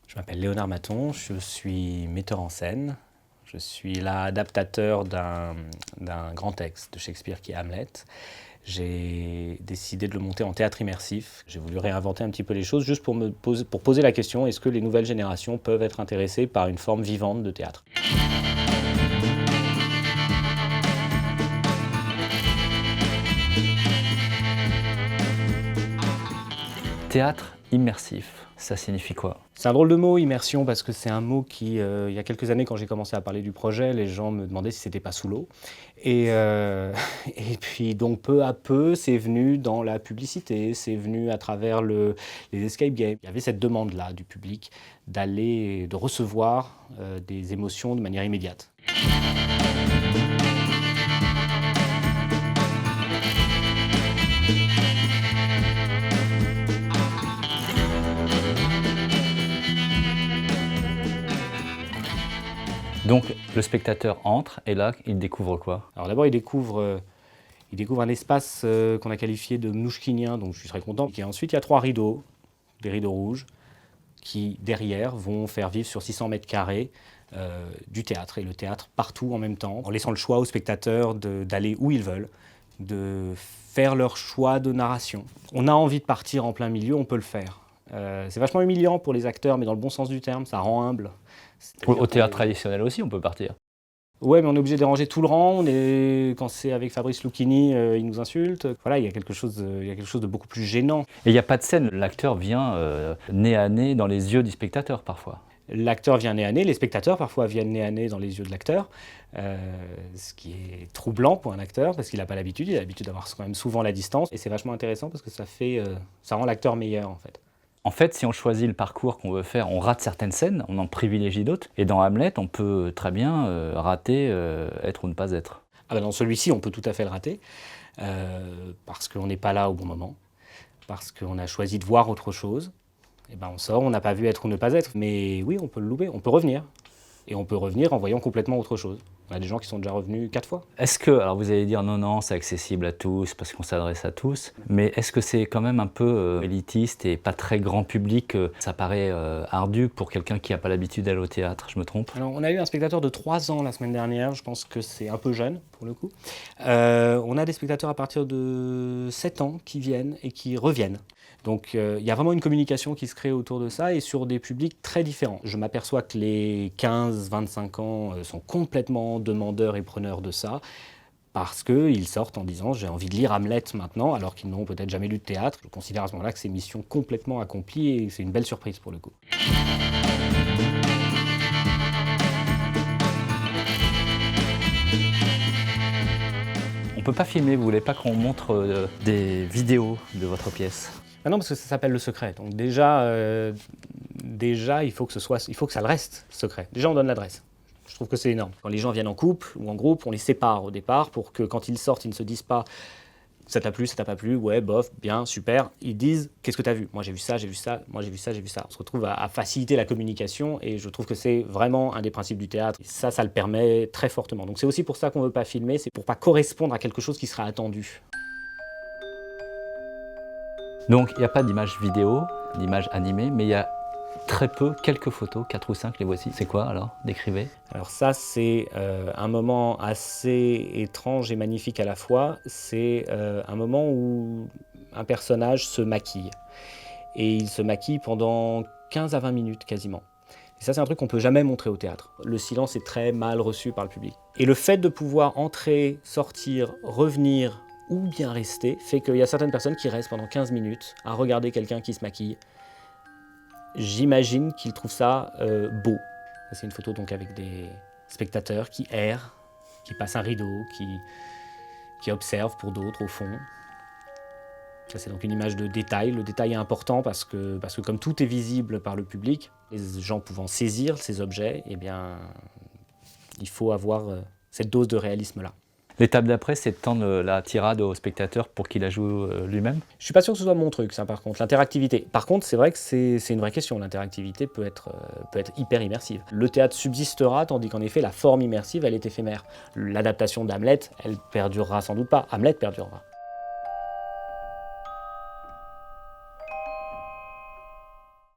Je m'appelle Léonard Maton, je suis metteur en scène. Je suis l'adaptateur d'un grand texte de Shakespeare qui est Hamlet. J'ai décidé de le monter en théâtre immersif. J'ai voulu réinventer un petit peu les choses juste pour poser la question, est-ce que les nouvelles générations peuvent être intéressées par une forme vivante de théâtre ? Théâtre immersif, ça signifie quoi? C'est un drôle de mot, immersion, parce que c'est un mot qui, il y a quelques années, quand j'ai commencé à parler du projet, les gens me demandaient si c'était pas sous l'eau. Et puis donc peu à peu, c'est venu dans la publicité, c'est venu à travers les escape games. Il y avait cette demande-là du public de recevoir des émotions de manière immédiate. Donc le spectateur entre et là, il découvre quoi? Alors d'abord, il découvre un espace qu'on a qualifié de mnouchkinien, donc je suis très content. Et ensuite, il y a 3 rideaux, des rideaux rouges, qui derrière vont faire vivre sur 600 mètres carrés du théâtre, et le théâtre partout en même temps, en laissant le choix aux spectateurs d'aller où ils veulent, de faire leur choix de narration. On a envie de partir en plein milieu, on peut le faire. C'est vachement humiliant pour les acteurs, mais dans le bon sens du terme, ça rend humble. Au théâtre traditionnel aussi, on peut partir. Ouais, mais on est obligé de déranger tout le rang. Quand c'est avec Fabrice Lucchini, il nous insulte. Voilà, il y a quelque chose de beaucoup plus gênant. Et il n'y a pas de scène, l'acteur vient nez à nez dans les yeux du spectateur parfois. L'acteur vient nez à nez, les spectateurs parfois viennent nez à nez dans les yeux de l'acteur, ce qui est troublant pour un acteur parce qu'il n'a pas l'habitude, il a l'habitude d'avoir quand même souvent la distance. Et c'est vachement intéressant parce que ça rend l'acteur meilleur en fait. En fait, si on choisit le parcours qu'on veut faire, on rate certaines scènes, on en privilégie d'autres. Et dans Hamlet, on peut très bien rater, être ou ne pas être. Ah ben dans celui-ci, on peut tout à fait le rater, parce qu'on n'est pas là au bon moment, parce qu'on a choisi de voir autre chose. Et ben on sort, on n'a pas vu être ou ne pas être. Mais oui, on peut le louper, on peut revenir. Et on peut revenir en voyant complètement autre chose. On a des gens qui sont déjà revenus 4 fois. Est-ce que, alors vous allez dire non, c'est accessible à tous parce qu'on s'adresse à tous, mais est-ce que c'est quand même un peu élitiste et pas très grand public? Ça paraît ardu pour quelqu'un qui n'a pas l'habitude d'aller au théâtre, je me trompe? Alors, on a eu un spectateur de 3 ans la semaine dernière, je pense que c'est un peu jeune pour le coup. On a des spectateurs à partir de 7 ans qui viennent et qui reviennent. Donc il y a vraiment une communication qui se crée autour de ça et sur des publics très différents. Je m'aperçois que les 15-25 ans sont complètement demandeurs et preneurs de ça parce qu'ils sortent en disant « j'ai envie de lire Hamlet maintenant » alors qu'ils n'ont peut-être jamais lu de théâtre. Je considère à ce moment-là que c'est mission complètement accomplie et c'est une belle surprise pour le coup. On peut pas filmer, vous voulez pas qu'on montre des vidéos de votre pièce? Ah non, parce que ça s'appelle le secret. Donc déjà, il faut que ça le reste secret. Déjà, on donne l'adresse. Je trouve que c'est énorme. Quand les gens viennent en couple ou en groupe, on les sépare au départ pour que quand ils sortent, ils ne se disent pas « ça t'a plu, ça t'a pas plu, ouais, bof, bien, super ». Ils disent « qu'est-ce que t'as vu ? Moi j'ai vu ça, j'ai vu ça, moi j'ai vu ça, j'ai vu ça ». On se retrouve à faciliter la communication et je trouve que c'est vraiment un des principes du théâtre. Et ça le permet très fortement. Donc c'est aussi pour ça qu'on ne veut pas filmer, c'est pour pas correspondre à quelque chose qui sera attendu. Donc il n'y a pas d'image vidéo, d'image animée, mais il y a très peu, quelques photos, 4 ou 5, les voici. C'est quoi alors? Décrivez. Alors ça, c'est un moment assez étrange et magnifique à la fois. C'est un moment où un personnage se maquille. Et il se maquille pendant 15 à 20 minutes quasiment. Et ça, c'est un truc qu'on ne peut jamais montrer au théâtre. Le silence est très mal reçu par le public. Et le fait de pouvoir entrer, sortir, revenir ou bien rester, fait qu'il y a certaines personnes qui restent pendant 15 minutes à regarder quelqu'un qui se maquille. J'imagine qu'ils trouvent ça beau. C'est une photo donc avec des spectateurs qui errent, qui passent un rideau, qui observent pour d'autres au fond. Ça, c'est donc une image de détail. Le détail est important parce que comme tout est visible par le public, les gens pouvant saisir ces objets, eh bien, il faut avoir cette dose de réalisme-là. L'étape d'après, c'est de tendre la tirade au spectateur pour qu'il la joue lui-même? Je suis pas sûr que ce soit mon truc, ça, par contre, l'interactivité. Par contre, c'est vrai que c'est une vraie question. L'interactivité peut être hyper immersive. Le théâtre subsistera, tandis qu'en effet, la forme immersive, elle est éphémère. L'adaptation d'Hamlet, elle perdurera sans doute pas. Hamlet perdurera.